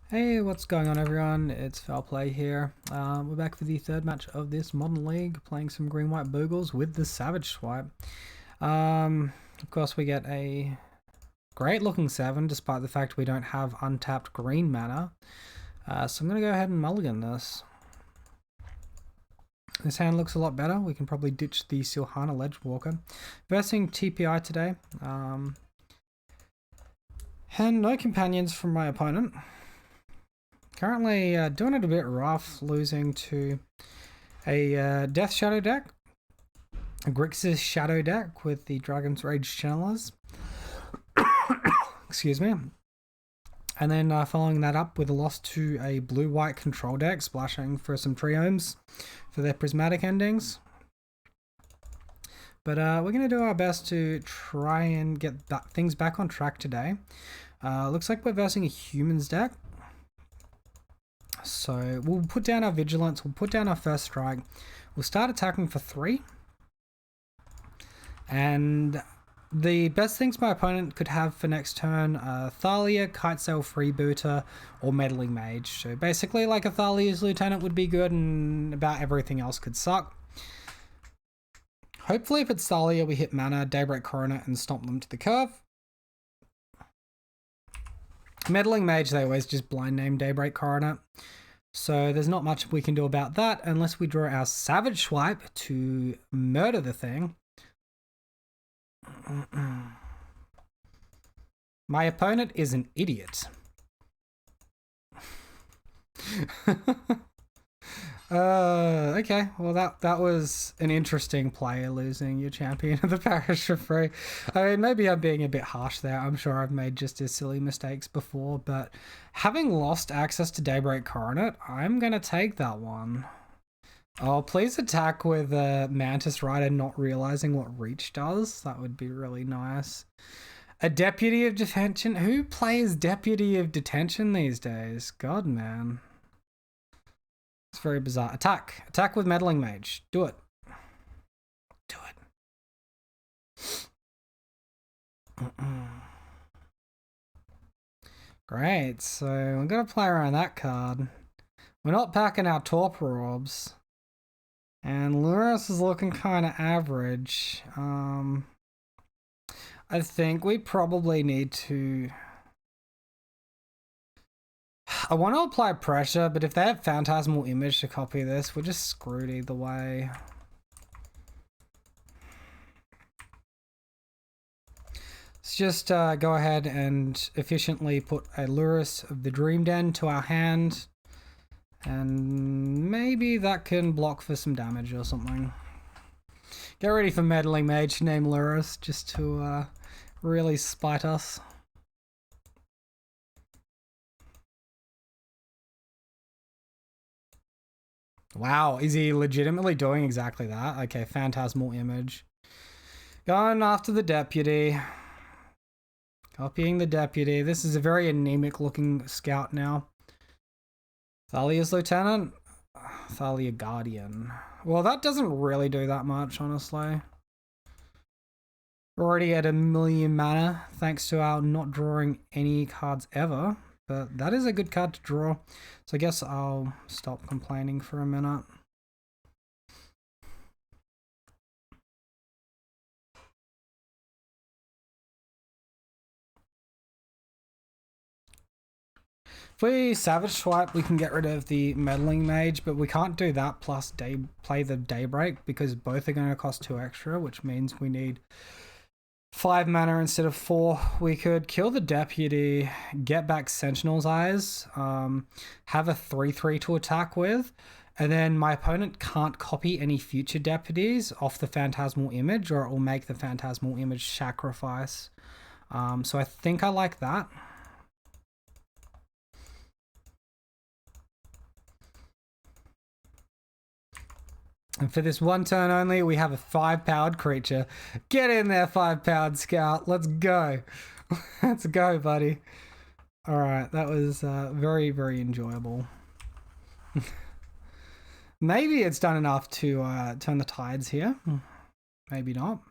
Hey, what's going on everyone? It's Foul Play here. We're back for the third match of this Modern League, playing some green-white Bogles with the Savage Swipe. Of course we get a great looking 7, despite the fact we don't have untapped green mana. So I'm going to go ahead and mulligan this. This hand looks a lot better. We can probably ditch the Silhana Ledgewalker. Versing TPI today. And no companions from my opponent. Currently doing it a bit rough, losing to a Death Shadow deck, a Grixis Shadow deck with the Dragon's Rage Channelers. Excuse me. And then following that up with a loss to a blue-white control deck, splashing for some Triomes for their prismatic endings. But we're going to do our best to try and get things back on track today. Looks like we're versing a Humans deck. So we'll put down our Vigilance, we'll put down our first strike, we'll start attacking for 3. And the best things my opponent could have for next turn are Thalia, Kitesail Freebooter, or Meddling Mage. So basically like a Thalia's Lieutenant would be good and about everything else could suck. Hopefully if it's Thalia we hit mana, Daybreak Coronet and stomp them to the curve. Meddling Mage, they always just blind name Daybreak Coronet. So there's not much we can do about that unless we draw our Savage Swipe to murder the thing. My opponent is an idiot. Okay, well that was an interesting play, losing your champion of the parish for free. I mean, maybe I'm being a bit harsh there. I'm sure I've made just as silly mistakes before, but having lost access to Daybreak Coronet, I'm gonna take that one. Oh, please attack with Mantis Rider not realizing what Reach does. That would be really nice. A Deputy of Detention? Who plays Deputy of Detention these days? God, man. It's very bizarre. Attack. Attack with Meddling Mage. Do it. Do it. Great. So we're going to play around that card. We're not packing our Torpor Orbs. And Luris is looking kind of average. I think we probably need to... I want to apply pressure, but if they have Phantasmal Image to copy this, we're just screwed either way. Let's just go ahead and efficiently put a Luris of the Dream Den to our hand. And maybe that can block for some damage or something. Get ready for Meddling Mage, name Luris, just to really spite us. Wow, is he legitimately doing exactly that? Okay, Phantasmal Image. Going after the Deputy. Copying the Deputy. This is a very anemic looking scout now. Thalia's Lieutenant? Thalia Guardian. Well, that doesn't really do that much, honestly. We're already at 1,000,000 mana, thanks to our not drawing any cards ever. But that is a good card to draw. So I guess I'll stop complaining for a minute. If we Savage Swipe, we can get rid of the Meddling Mage, but we can't do that plus play the Daybreak because both are going to cost 2 extra, which means we need 5 mana instead of 4. We could kill the Deputy, get back Sentinel's Eyes, have a 3/3 to attack with, and then my opponent can't copy any future Deputies off the Phantasmal Image, or it will make the Phantasmal Image sacrifice. So I think I like that. And for this one turn only, we have a 5-powered creature. Get in there, 5-powered scout. Let's go. Let's go, buddy. All right, that was very, very enjoyable. Maybe it's done enough to turn the tides here. Maybe not.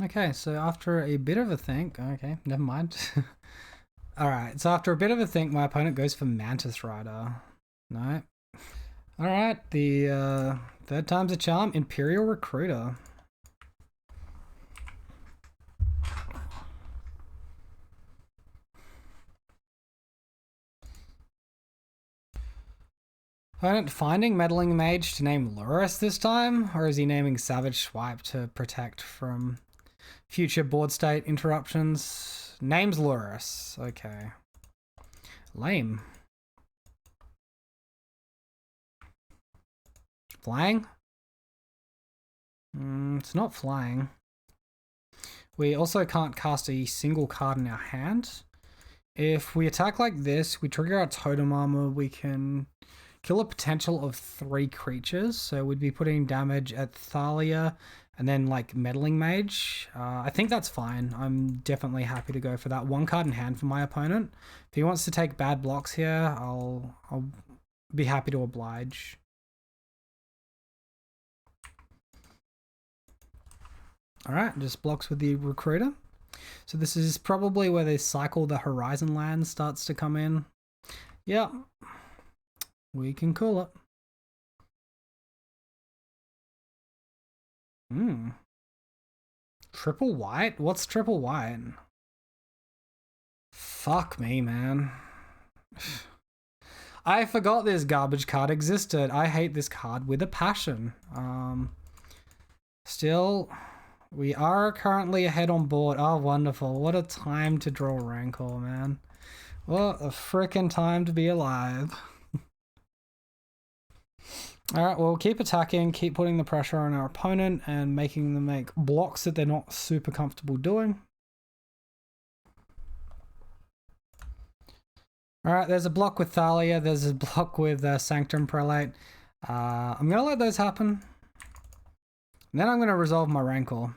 Okay, so after a bit of a think, okay, never mind. Alright, so after a bit of a think, my opponent goes for Mantis Rider. No. Alright, the third time's a charm, Imperial Recruiter. Opponent finding Meddling Mage to name Luris this time, or is he naming Savage Swipe to protect from future board state interruptions? Names Luris. Okay. Lame. Flying? It's not flying. We also can't cast a single card in our hand. If we attack like this, we trigger our totem armor, we can kill a potential of 3 creatures. So we'd be putting damage at Thalia and then like Meddling Mage. I think that's fine. I'm definitely happy to go for that. 1 card in hand for my opponent. If he wants to take bad blocks here, I'll be happy to oblige. Alright, just blocks with the Recruiter. So this is probably where they cycle the Horizon Land starts to come in. Yeah, we can call it. Triple white? What's triple white? Fuck me, man. I forgot this garbage card existed. I hate this card with a passion. Still, we are currently ahead on board. Oh, wonderful. What a time to draw Rancor, man. What a frickin' time to be alive. Alright, well, keep attacking, keep putting the pressure on our opponent and making them make blocks that they're not super comfortable doing. Alright, there's a block with Thalia, there's a block with Sanctum Prelate. I'm going to let those happen. And then I'm going to resolve my Rancor.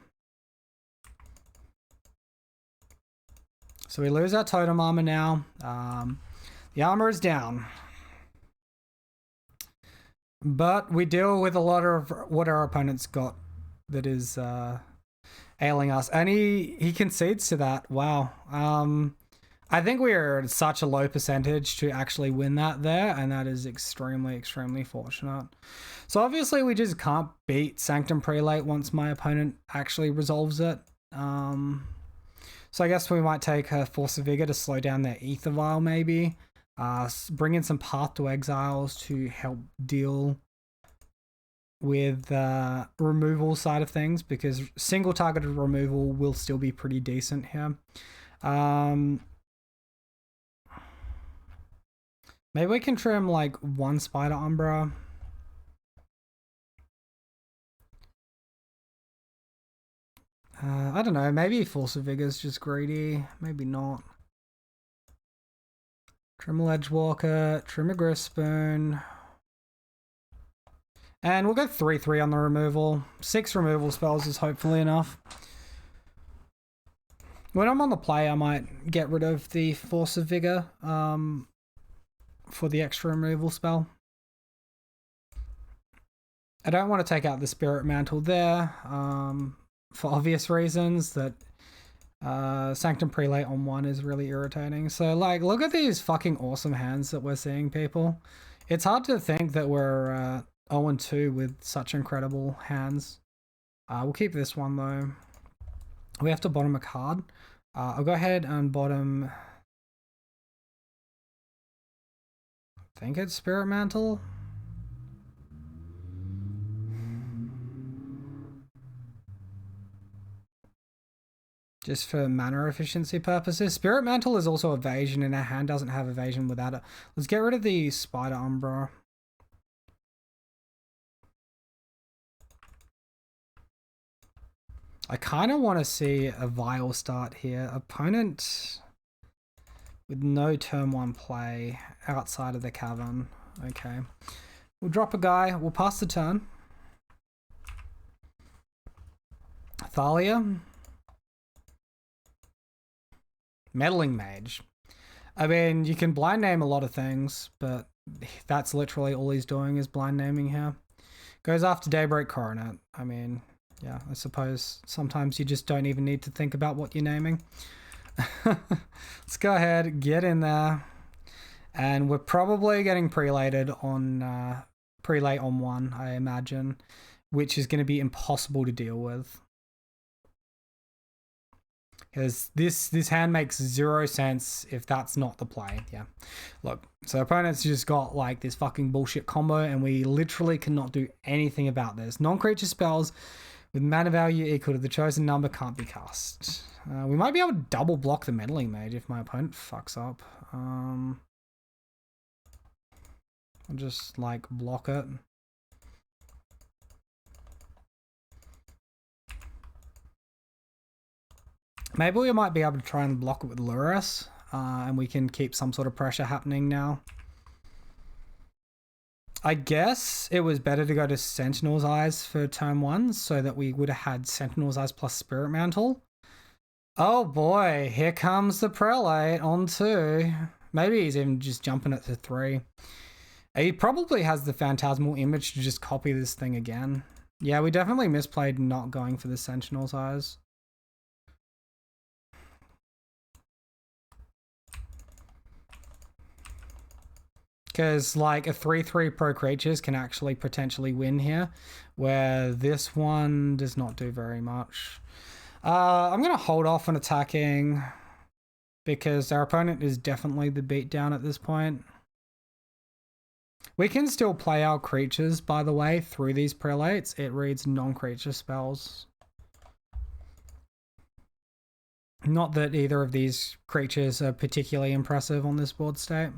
So we lose our totem armor now. The armor is down. But we deal with a lot of what our opponent's got that is ailing us. And he concedes to that. Wow. I think we are at such a low percentage to actually win that there. And that is extremely, extremely fortunate. So obviously we just can't beat Sanctum Prelate once my opponent actually resolves it. So I guess we might take a Force of Vigor to slow down their Ether Vial maybe. Bring in some Path to Exiles to help deal with removal side of things, because single targeted removal will still be pretty decent here. Maybe we can trim like 1 Spider Umbra. I don't know, maybe Force of Vigor is just greedy, maybe not. Trim a Ledgewalker, trim a Grispoon. And we'll go 3/3 on the removal. 6 removal spells is hopefully enough. When I'm on the play, I might get rid of the Force of Vigor for the extra removal spell. I don't want to take out the Spirit Mantle there for obvious reasons, that Sanctum Prelate on 1 is really irritating. So like, look at these fucking awesome hands that we're seeing, people. It's hard to think that we're 0-2 with such incredible hands. We'll keep this one though. We have to bottom a card. I'll go ahead and bottom, I think it's Spirit Mantle. Just for mana efficiency purposes. Spirit Mantle is also evasion, and our hand doesn't have evasion without it. Let's get rid of the Spider Umbra. I kind of want to see a Vial start here. Opponent with no turn 1 play outside of the cavern. Okay. We'll drop a guy. We'll pass the turn. Thalia. Meddling Mage. I mean, you can blind name a lot of things, but that's literally all he's doing is blind naming here. Goes after Daybreak Coronet. I mean, Yeah, I suppose sometimes you just don't even need to think about what you're naming. Let's go ahead, get in there. And we're probably getting prelated on prelate on 1, I imagine, which is going to be impossible to deal with. Because this hand makes 0 sense if that's not the play. Yeah. Look, so opponents just got like this fucking bullshit combo and we literally cannot do anything about this. Non-creature spells with mana value equal to the chosen number can't be cast. We might be able to double block the Meddling Mage if my opponent fucks up. I'll just like block it. Maybe we might be able to try and block it with Lurrus, and we can keep some sort of pressure happening now. I guess it was better to go to Sentinel's Eyes for turn 1 so that we would have had Sentinel's Eyes plus Spirit Mantle. Oh boy, here comes the Prelate on 2. Maybe he's even just jumping it to 3. He probably has the Phantasmal Image to just copy this thing again. Yeah, we definitely misplayed not going for the Sentinel's Eyes. Because like a 3/3 pro creatures can actually potentially win here, where this one does not do very much. I'm going to hold off on attacking because our opponent is definitely the beatdown at this point. We can still play our creatures, by the way, through these prelates. It reads non-creature spells. Not that either of these creatures are particularly impressive on this board state.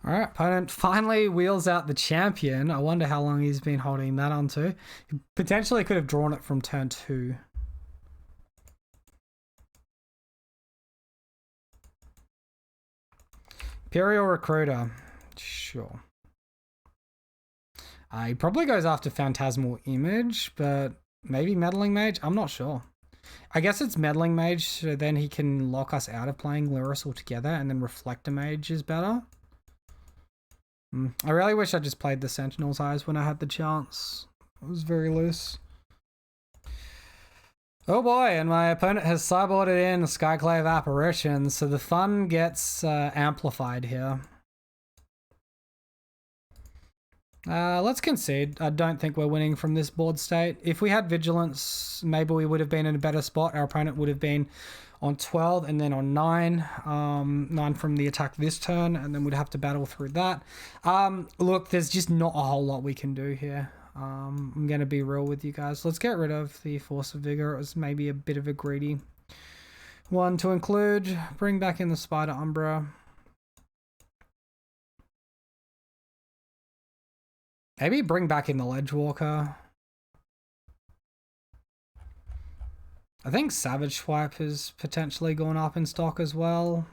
Alright, opponent finally wheels out the champion. I wonder how long he's been holding that onto. He potentially could have drawn it from turn 2. Imperial Recruiter. Sure. He probably goes after Phantasmal Image, but maybe Meddling Mage? I'm not sure. I guess it's Meddling Mage, so then he can lock us out of playing Lurrus altogether, and then Reflector Mage is better. I really wish I just played the Sentinel's Eyes when I had the chance. It was very loose. Oh boy, and my opponent has sideboarded in Skyclave Apparition, so the fun gets amplified here. Let's concede. I don't think we're winning from this board state. If we had Vigilance, maybe we would have been in a better spot. Our opponent would have been on 12 and then on 9. 9 from the attack this turn, and then we'd have to battle through that. Look, there's just not a whole lot we can do here. I'm going to be real with you guys. Let's get rid of the Force of Vigor. It was maybe a bit of a greedy one to include. Bring back in the Spider Umbra. Maybe bring back in the Ledgewalker. I think Savage Swipe is potentially going up in stock as well.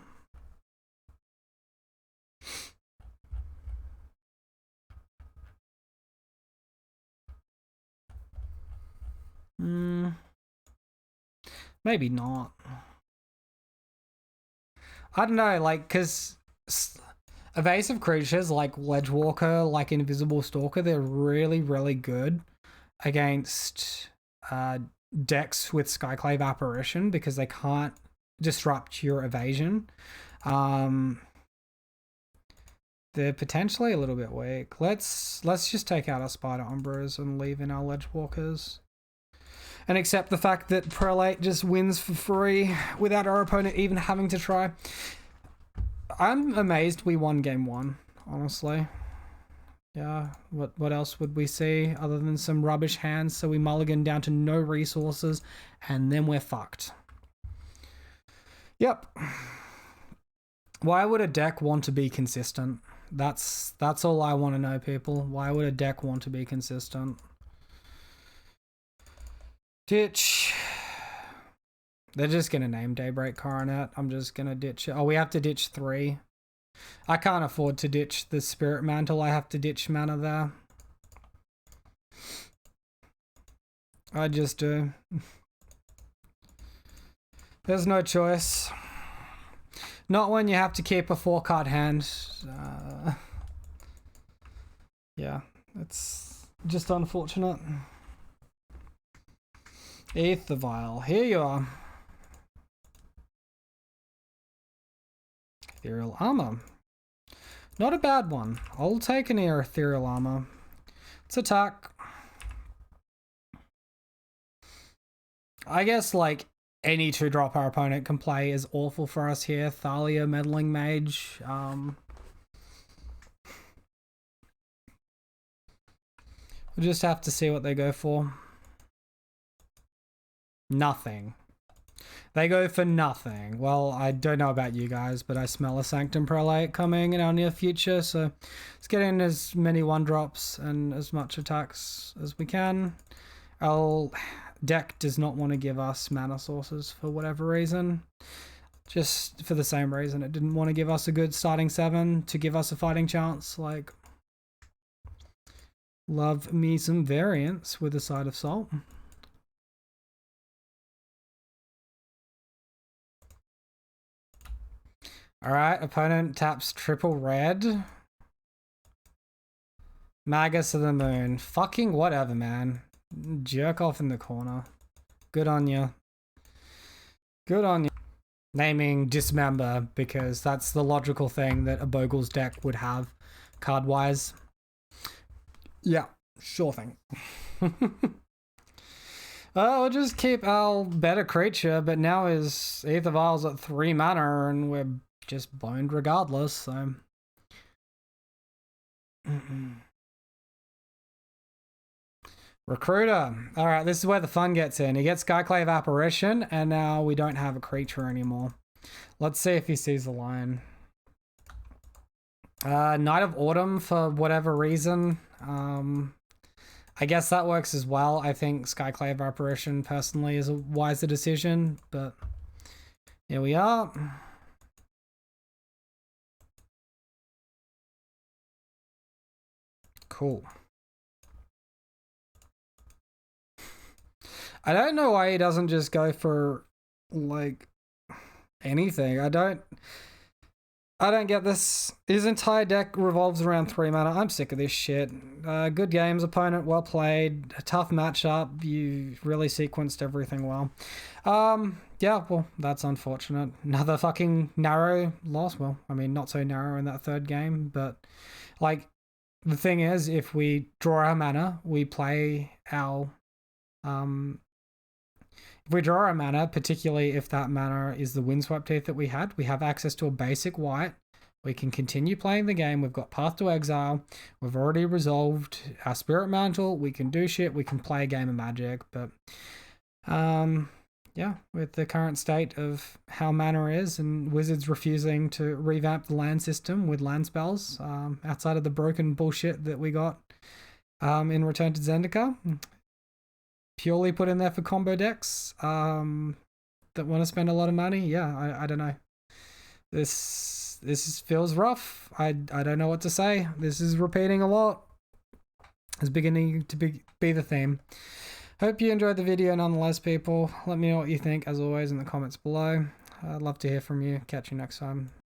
Maybe not. I don't know, like, because evasive creatures like Ledgewalker, like Invisible Stalker, they're really, really good against decks with Skyclave Apparition because they can't disrupt your evasion. They're potentially a little bit weak. Let's just take out our Spider Umbras and leave in our Ledgewalkers. And accept the fact that Prelate just wins for free without our opponent even having to try. I'm amazed we won game 1, honestly. Yeah, what else would we see other than some rubbish hands? So we mulligan down to no resources, and then we're fucked. Yep. Why would a deck want to be consistent? That's all I want to know, people. Why would a deck want to be consistent? Ditch. They're just going to name Daybreak Coronet. I'm just going to ditch it. Oh, we have to ditch 3. I can't afford to ditch the Spirit Mantle. I have to ditch mana there. I just do. There's no choice. Not when you have to keep a 4-card hand. Yeah, it's just unfortunate. Aether Vial, here you are. Ethereal Armor. Not a bad one. I'll take an Ethereal Armor. Let's attack. I guess, like, any 2-drop our opponent can play is awful for us here. Thalia, Meddling Mage. We'll just have to see what they go for. Nothing. They go for nothing. Well, I don't know about you guys, but I smell a Sanctum Prelate coming in our near future, so let's get in as many 1-drops and as much attacks as we can. Our deck does not want to give us mana sources for whatever reason. Just for the same reason it didn't want to give us a good starting 7 to give us a fighting chance. Like, love me some variance with a side of salt. Alright, opponent taps triple red. Magus of the Moon. Fucking whatever, man. Jerk off in the corner. Good on you. Good on you. Naming Dismember, because that's the logical thing that a Bogles deck would have card-wise. Yeah, sure thing. We'll just keep our better creature, but now his Aether Vial's at 3 mana and we're just boned regardless, so... Recruiter. Alright, this is where the fun gets in. He gets Skyclave Apparition, and now we don't have a creature anymore. Let's see if he sees the line. Night of Autumn for whatever reason. I guess that works as well. I think Skyclave Apparition personally is a wiser decision, but here we are. Cool. I don't know why he doesn't just go for, like, anything. I don't get this. His entire deck revolves around 3 mana. I'm sick of this shit. Good games, opponent, well played. A tough matchup. You really sequenced everything well. Yeah, well, that's unfortunate. Another fucking narrow loss. Well, I mean, not so narrow in that 3rd game, but, like, the thing is, if we draw our mana, we play our... If we draw our mana, particularly if that mana is the Windswept Teeth that we have access to a basic white. We can continue playing the game. We've got Path to Exile. We've already resolved our Spirit Mantle. We can do shit. We can play a game of Magic. But, yeah, with the current state of how mana is and Wizards refusing to revamp the land system with land spells, outside of the broken bullshit that we got in Return to Zendikar, purely put in there for combo decks that want to spend a lot of money. Yeah, I don't know. This feels rough. I don't know what to say. This is repeating a lot. It's beginning to be the theme. Hope you enjoyed the video nonetheless, people. Let me know what you think, as always, in the comments below. I'd love to hear from you. Catch you next time.